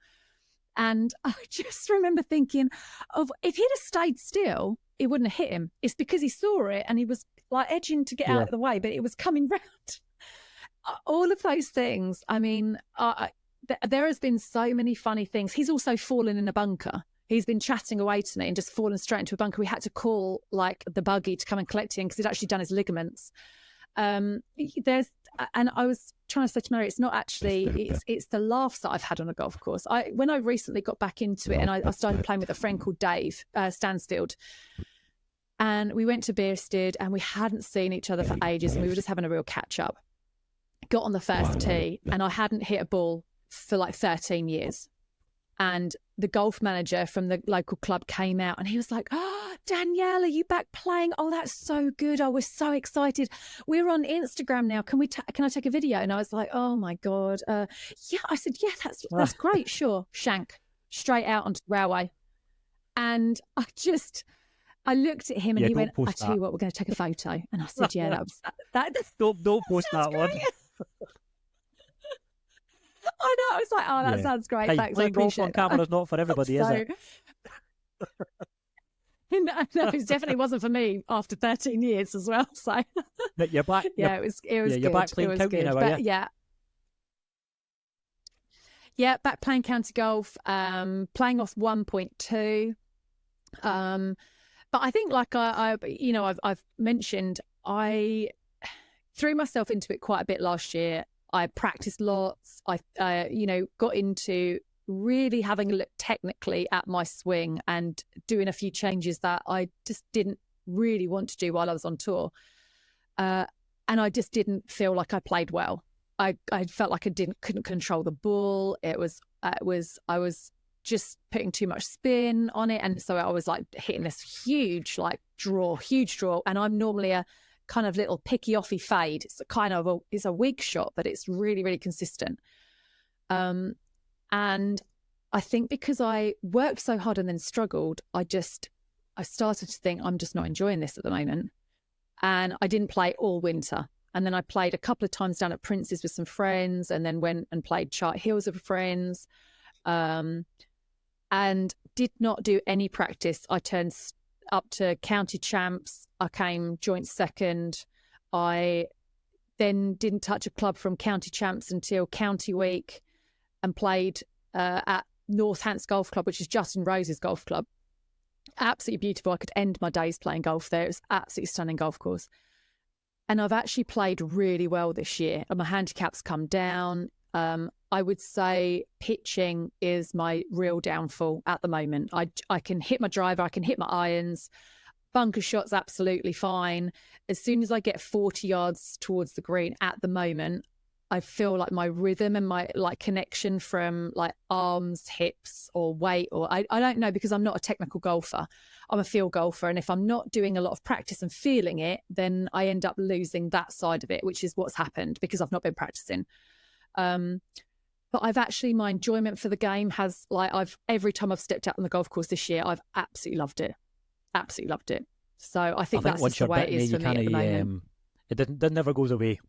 Speaker 2: And I just remember thinking of if he'd have stayed still, it wouldn't have hit him. It's because he saw it and he was like edging to get out of the way, but it was coming round. All of those things. I mean, there has been so many funny things. He's also fallen in a bunker. He's been chatting away to me and just fallen straight into a bunker. We had to call like the buggy to come and collect him because he'd actually done his ligaments. And I was trying to say to Mary, it's not actually, it's the laughs that I've had on a golf course. When I recently got back into it and I started playing with a friend called Dave Stansfield, and we went to Bearsted and we hadn't seen each other for ages and we were just having a real catch up. Got on the first tee and I hadn't hit a ball for like 13 years. And the golf manager from the local club came out and he was like, oh, Danielle, are you back playing? Oh, that's so good. I was so excited. We're on Instagram now. Can I take a video? And I was like, oh my God. Yeah. I said, yeah, that's great. Sure. Shank straight out onto the railway. And I looked at him and he went, I tell you what, we're going to take a photo. And I said, yeah, that
Speaker 1: don't post that one.
Speaker 2: I know. I was like, oh, that sounds great. Thanks.
Speaker 1: Playing golf on camera is not for everybody, is it?
Speaker 2: No, it definitely wasn't for me after 13 years as well. So
Speaker 1: but you're back.
Speaker 2: Yeah, it was good.
Speaker 1: You're back playing county now, are you?
Speaker 2: Yeah, back playing county golf, playing off 1.2. But I think like I've mentioned, I threw myself into it quite a bit last year. I practiced lots. I got into really having a look technically at my swing and doing a few changes that I just didn't really want to do while I was on tour. And I just didn't feel like I played well. I felt like I couldn't control the ball. I was just putting too much spin on it. And so I was like hitting this huge draw. And I'm normally a kind of little picky offy fade. It's it's a weak shot, but it's really, really consistent. And I think because I worked so hard and then struggled, I started to think I'm just not enjoying this at the moment. And I didn't play all winter. And then I played a couple of times down at Prince's with some friends and then went and played Chart Hills with friends. And did not do any practice. I turned up to county champs. I came joint second. I then didn't touch a club from county champs until county week and played at Northants Golf Club, which is Justin Rose's golf club. Absolutely beautiful. I could end my days playing golf there. It was absolutely stunning golf course. And I've actually played really well this year. And my handicap's come down. I would say pitching is my real downfall at the moment. I can hit my driver, I can hit my irons, bunker shots absolutely fine. As soon as I get 40 yards towards the green at the moment, I feel like my rhythm and my connection from arms, hips or weight, or I don't know, because I'm not a technical golfer. I'm a field golfer. And if I'm not doing a lot of practice and feeling it, then I end up losing that side of it, which is what's happened because I've not been practicing. But I've actually, my enjoyment for the game has, like, every time I've stepped out on the golf course this year, I've absolutely loved it. Absolutely loved it. So I think that's
Speaker 1: once
Speaker 2: just the
Speaker 1: you're
Speaker 2: way it
Speaker 1: bitten,
Speaker 2: is
Speaker 1: you
Speaker 2: for me at the moment.
Speaker 1: it doesn't never goes away.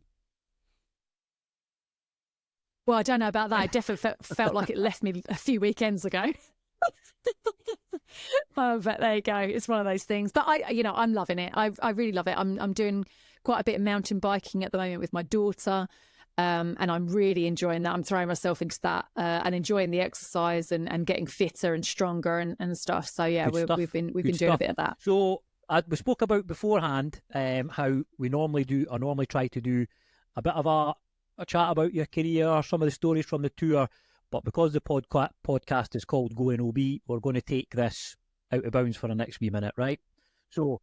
Speaker 2: Well, I don't know about that. It definitely felt like it left me a few weekends ago. Oh, but there you go. It's one of those things. But I'm loving it. I really love it. I'm doing quite a bit of mountain biking at the moment with my daughter, and I'm really enjoying that. I'm throwing myself into that and enjoying the exercise and getting fitter and stronger and stuff. So yeah, we've been doing a bit of that.
Speaker 1: So we spoke about beforehand how we normally try to do a bit of a chat about your career, some of the stories from the tour. But because the podcast is called Going OB, we're going to take this out of bounds for the next wee minute, right? So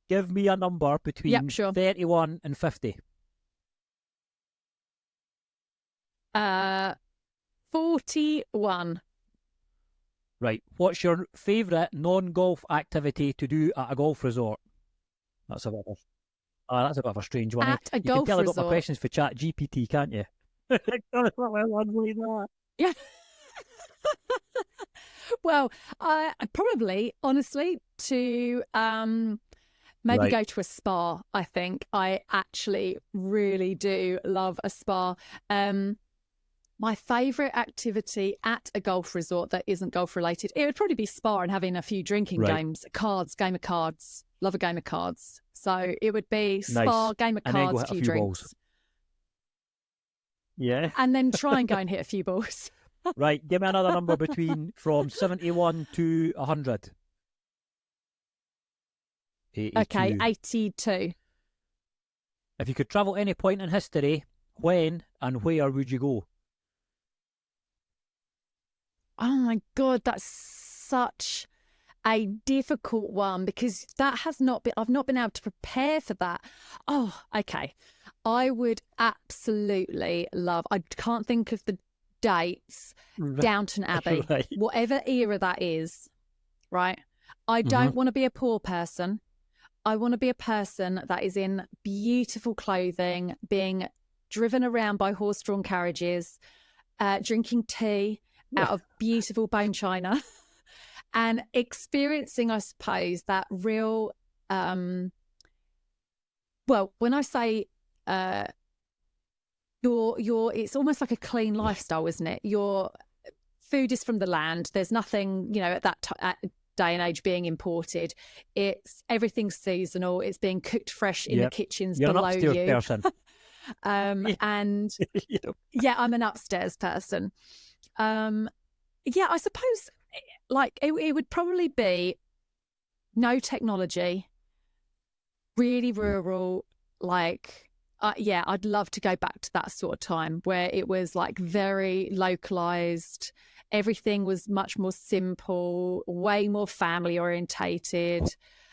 Speaker 1: give me a number between 31 and 50.
Speaker 2: 41.
Speaker 1: Right. What's your favourite non-golf activity to do at a golf resort? That's a bit of a strange one.
Speaker 2: At a
Speaker 1: you
Speaker 2: golf
Speaker 1: can tell
Speaker 2: resort.
Speaker 1: I got my questions for Chat GPT, can't you?
Speaker 2: Yeah. Well, I probably, honestly, to maybe go to a spa. I think I actually really do love a spa. My favourite activity at a golf resort that isn't golf related, it would probably be spa and having a few drinking games, game of cards. Love a game of cards. So it would be spa, game of cards, a few drinks.
Speaker 1: Balls. Yeah.
Speaker 2: And then try and go and hit a few balls.
Speaker 1: Right, give me another number from 71 to 100. 82.
Speaker 2: Okay, 82.
Speaker 1: If you could travel any point in history, when and where would you go?
Speaker 2: Oh my God, that's such a difficult one because I've not been able to prepare for that. Oh, okay. I would absolutely love, I can't think of the dates, Downton Abbey, right. Whatever era that is, right? I don't want to be a poor person. I want to be a person that is in beautiful clothing, being driven around by horse-drawn carriages, drinking tea out of beautiful bone china, and experiencing, I suppose, that real. Well, when I say it's almost like a clean lifestyle, isn't it? Your food is from the land. There's nothing, at that day and age being imported. Everything's seasonal. It's being cooked fresh in the kitchens
Speaker 1: You're
Speaker 2: below
Speaker 1: an upstairs
Speaker 2: you.
Speaker 1: Person.
Speaker 2: And I'm an upstairs person. I suppose it would probably be no technology, really rural, I'd love to go back to that sort of time where it was like very localized. Everything was much more simple, way more family orientated.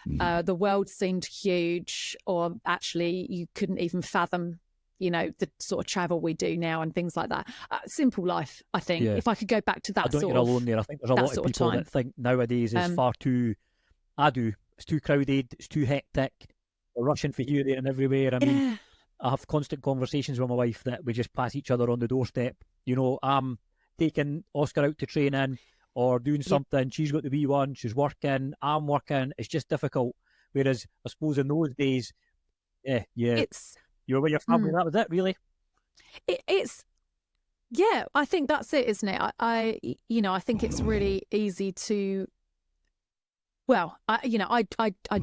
Speaker 2: The world seemed huge, or actually you couldn't even fathom, the sort of travel we do now and things like that. Simple life, I think. Yeah. If I could go back to that
Speaker 1: I don't think you're alone there. I think there's a lot of people that think nowadays is far too, it's too crowded, it's too hectic. We're rushing for here, there and everywhere. I mean, I have constant conversations with my wife that we just pass each other on the doorstep. I'm taking Oscar out to training or doing something. She's got the wee one. She's working. I'm working. It's just difficult. Whereas I suppose in those days, you're with your family. That was it, really.
Speaker 2: I think that's it, isn't it? I think it's really easy to. Well, I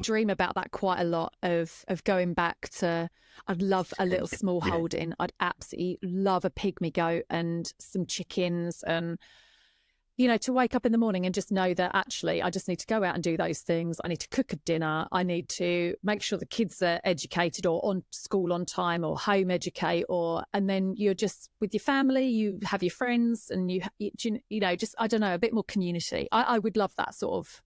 Speaker 2: dream about that quite a lot of going back to. I'd love a little small holding. I'd absolutely love a pygmy goat and some chickens, and to wake up in the morning and just know that actually I just need to go out and do those things. I need to cook a dinner. I need to make sure the kids are educated or on school on time or home educate, and then you're just with your family. You have your friends, and you just I don't know, a bit more community. I would love that sort of.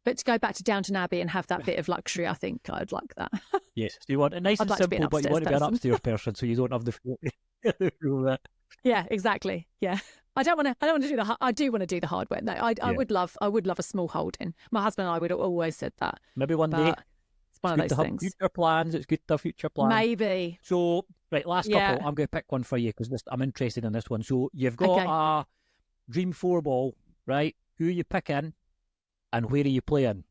Speaker 2: But to go back to Downton Abbey and have that bit of luxury, I think I'd like that.
Speaker 1: Yes, you want it nice and simple, but you want to be an upstairs person, so you don't have the.
Speaker 2: Yeah, exactly. Yeah, I don't want to do the. I do want to do the hard work. No, I would love a small holding. My husband and I would have always said that.
Speaker 1: Maybe one day.
Speaker 2: It's one of those things.
Speaker 1: Future plans. It's good to have future plans.
Speaker 2: Maybe.
Speaker 1: So Right, last
Speaker 2: Yeah.
Speaker 1: couple. I'm going to pick one for you because I'm interested in this one. So you've got
Speaker 2: Okay.
Speaker 1: a Dream 4 ball, right? Who are you picking and where are you playing?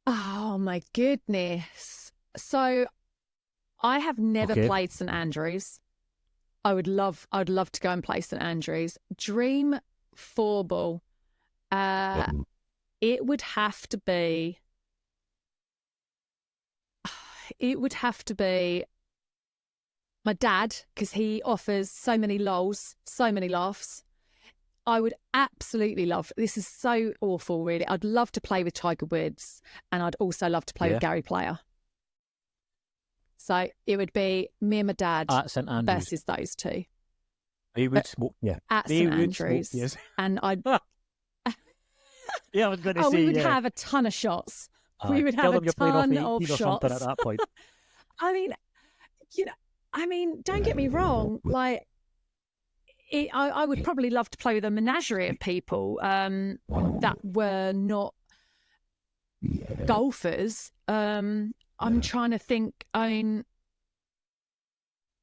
Speaker 2: Oh my goodness. So I have never
Speaker 1: Okay.
Speaker 2: played St Andrews. I'd love to go and play St Andrews. Dream 4 ball. It would have to be. It would have to be my dad, because he offers so many lols, so many laughs. I would absolutely love. This is so awful, really. I'd love to play with Tiger Woods, and I'd also love to play with Gary Player. So it would be me and my dad
Speaker 1: At St Andrews
Speaker 2: versus those two.
Speaker 1: They would smoke, yeah.
Speaker 2: At
Speaker 1: They
Speaker 2: St
Speaker 1: would
Speaker 2: Andrews,
Speaker 1: smoke, yes.
Speaker 2: And I'd.
Speaker 1: Yeah, I was going to say.
Speaker 2: We would
Speaker 1: yeah.
Speaker 2: have a ton of shots. We would
Speaker 1: Tell
Speaker 2: have
Speaker 1: them
Speaker 2: a
Speaker 1: you're playing off
Speaker 2: ton
Speaker 1: 18
Speaker 2: of
Speaker 1: or something at
Speaker 2: shots.
Speaker 1: that point.
Speaker 2: I mean, don't get me wrong. Like, I would probably love to play with a menagerie of people that were not golfers. I'm trying to think. I mean,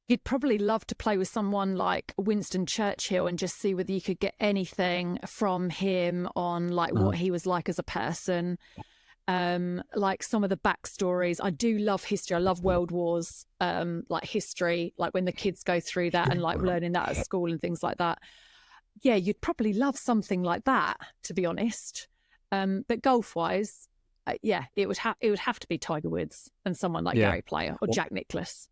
Speaker 2: you'd probably love to play with someone like Winston Churchill and just see whether you could get anything from him on like what he was like as a person. Like some of the backstories. I do love history. I love World Wars, like history, like when the kids go through that and like learning that at school and things like that. Yeah, you'd probably love something like that, to be honest. But golf-wise, it would have to be Tiger Woods and someone like Gary Player or Jack Nicklaus.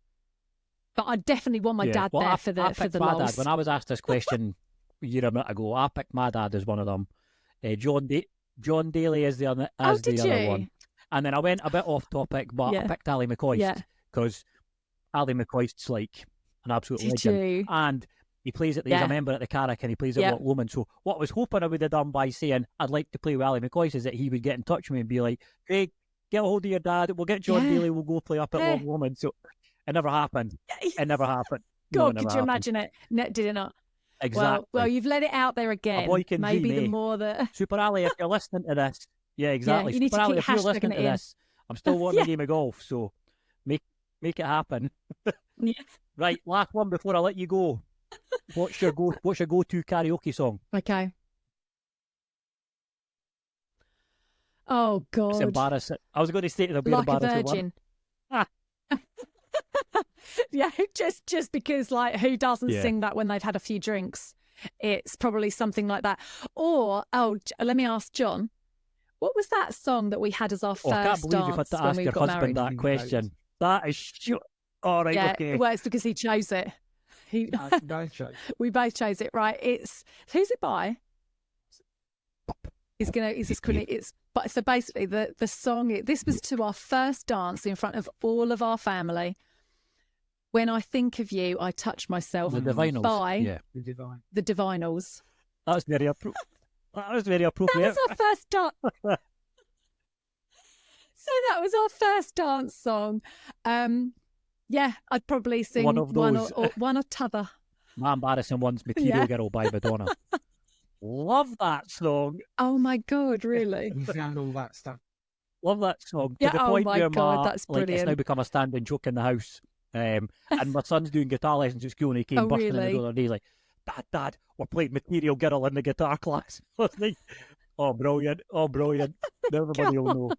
Speaker 2: But I definitely want my dad there for the lols.
Speaker 1: When I was asked this question a year or minute ago, I picked my dad as one of them. John Daly is the other one. And then I went a bit off topic, but I picked Ali McCoist because Ali McCoist's like an absolute legend. And he plays he's a member at the Carrick and he plays at Loch Lomond. So what I was hoping I would have done by saying I'd like to play with Ali McCoist is that he would get in touch with me and be like, Craig, get a hold of your dad. We'll get John Daly. We'll go play up at Loch Lomond. So it never happened. It never happened.
Speaker 2: God, could you imagine it? Did it not?
Speaker 1: Exactly.
Speaker 2: Well, you've let it out there again.
Speaker 1: A boy can
Speaker 2: Maybe
Speaker 1: dream,
Speaker 2: the more that
Speaker 1: Super Ali, if you're listening to this, exactly.
Speaker 2: you need
Speaker 1: Super
Speaker 2: to
Speaker 1: Ali,
Speaker 2: keep
Speaker 1: if you're listening to this, I'm still wanting a game of golf, so make it happen. Right, last one before I let you go. What's your go-to karaoke song?
Speaker 2: Okay. Oh God,
Speaker 1: it's embarrassing. I was going to say it'll be
Speaker 2: like
Speaker 1: embarrassing.
Speaker 2: A Virgin. Yeah, just because like who doesn't sing that when they've had a few drinks? It's probably something like that. Or let me ask John, what was that song that we had as our first dance? I can't believe you've had to ask your husband that question. That is all right. Yeah,
Speaker 1: okay.
Speaker 2: Well, it's because he chose it. We both chose it, right? Who's it by? But so basically the song. This was to our first dance in front of all of our family. When I think of you, I touch myself.
Speaker 1: The Divinals.
Speaker 2: By the Divinals.
Speaker 1: That was very appropriate. That was
Speaker 2: our first dance. So that was our first dance song. I'd probably sing
Speaker 1: one of those.
Speaker 2: one or t'other.
Speaker 1: My embarrassing one's Material Girl by Madonna. Love that song.
Speaker 2: Oh my God, really?
Speaker 3: And all that stuff.
Speaker 1: Love that song. To the point where
Speaker 2: that's brilliant.
Speaker 1: It's now become a standing joke in the house. And my son's doing guitar lessons at school and he came busting in the door and he's like, Dad, we're playing Material Girl in the guitar class. I was like, oh, brilliant. Everybody will know.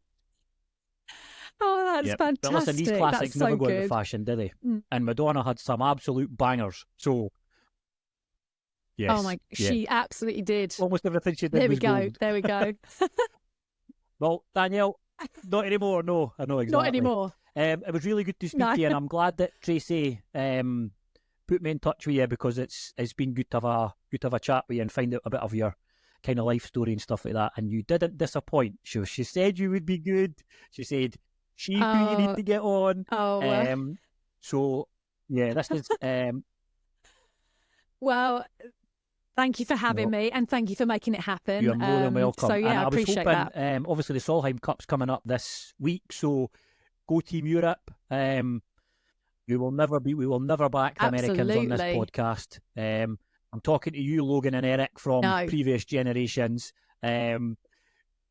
Speaker 2: Oh, that's fantastic.
Speaker 1: But listen, these classics
Speaker 2: that's
Speaker 1: never
Speaker 2: so
Speaker 1: go
Speaker 2: good.
Speaker 1: out of fashion, did they? And Madonna had some absolute bangers. So, yes.
Speaker 2: Oh, she absolutely did.
Speaker 1: Almost everything she did was gold.
Speaker 2: There we go.
Speaker 1: Well, Danielle, not anymore. No, I know exactly.
Speaker 2: Not anymore.
Speaker 1: It was really good to speak to you, and I'm glad that Tracy put me in touch with you because it's been good to have a chat with you and find out a bit of your kind of life story and stuff like that. And you didn't disappoint. She said you would be good. She said you need to get on. So yeah, this is
Speaker 2: well. Thank you for having me, and thank you for making it happen.
Speaker 1: You're more than welcome.
Speaker 2: So yeah, I appreciate that.
Speaker 1: Obviously, the Solheim Cup's coming up this week, so go Team Europe. We will never back the Americans on this podcast. I'm talking to you, Logan and Eric, from previous generations.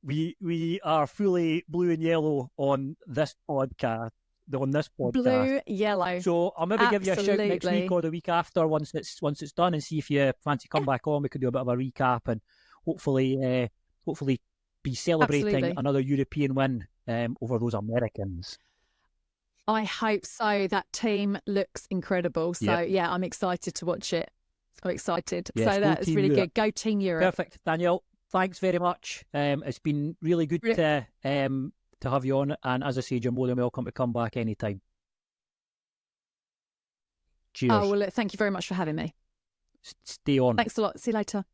Speaker 1: we are fully blue and yellow on this podcast.
Speaker 2: Blue, yellow.
Speaker 1: So I'll maybe give you a shout next week or the week after once it's done, and see if you fancy come back on. We could do a bit of a recap and hopefully be celebrating another European win over those Americans.
Speaker 2: I hope so. That team looks incredible. So yeah, I'm excited to watch it. I'm excited.
Speaker 1: Yes,
Speaker 2: so that's really good. Go Team Europe.
Speaker 1: Perfect, Danielle. Thanks very much. It's been really good to have you on. And as I said, you're more than welcome to come back anytime. Cheers.
Speaker 2: Oh, well, thank you very much for having me.
Speaker 1: Stay on.
Speaker 2: Thanks a lot. See you later.